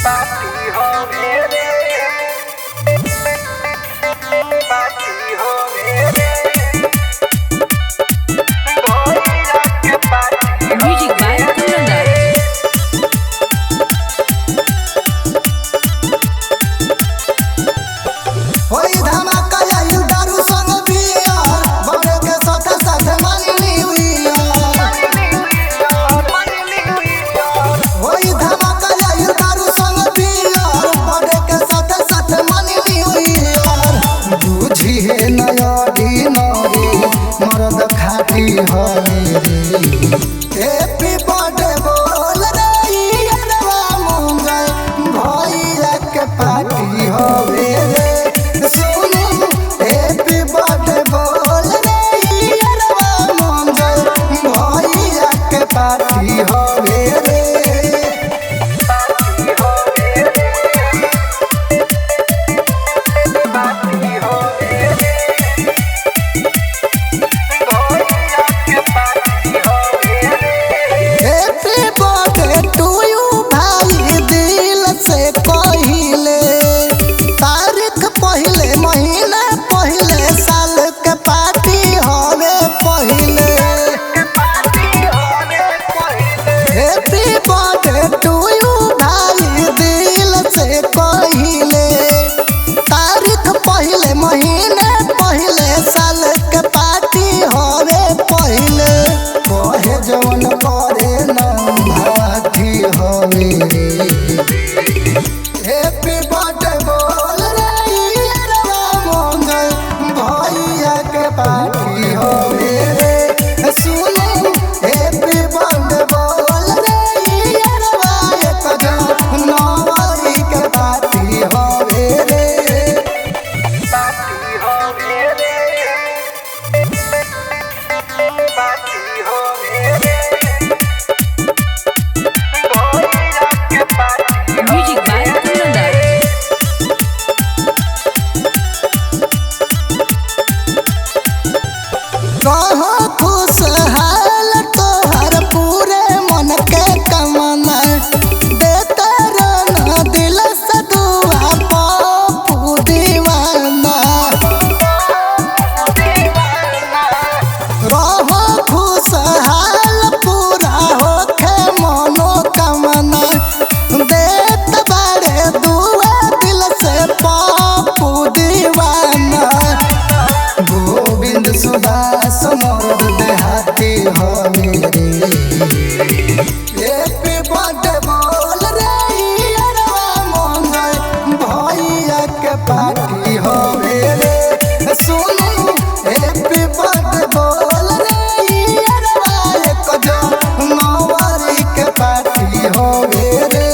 Party हो मेरे party हो मेरे भोला के पार्टी Music by Kunandar. होई धमाका आइल दारू संग बियर बड़े के साथ साथ माननी हुई होई धमाका आइल दारू संग बियर बड़े के साथ माननी हुई बुझी है नयडी नरी मर्द खाटी हो मेरी हैप्पी बर्थडे बोल रे यारवा मुंगल भैया के पार्टी हो मेरे सुनो हैप्पी बर्थडे बोल रे यारवा मुंगल भैया के पार्टी हो मेरे पार्टी हो मेरे भोला के पार्टी हो मेरे हैप्पी बर्थडे टू यू भाई दिल से कहिले तारीख पहिले महीना पहिले साल के पार्टी होवे पहिले हैप्पी बर्थडे टू यू भाई दिल से कहिले तारीख पहिले महीना पहिले साल के पार्टी होवे पहिले कहे जवन करे ना भाती होवे हैप्पी बर्थडे बोल रे यारवा मंगल भैया के पार्टी होवे रे सुनो हैप्पी बर्थडे बोल रे यारवा एक जनवरी के पार्टी होवे रे पार्टी हो मेरे पार्टी हो मेरे भोला के पार्टी Music by Kunandar. कहो खुशहाल तोहर पूरे मन के कमना देते रहना दिल से दुआ पप्पू दीवाना रहो खुशहाल पूरा होके मनोकामना देत बारे दुआ दिल से पप्पू दीवाना गोविंद सुभाष मोर देहाती हो मेरे हैप्पी बर्थडे बोल रे यारवा मंगल भैया के पार्टी हो मेरे सुनो हैप्पी बर्थडे बोल रे यारवा एक जनवरी के पार्टी हो मेरे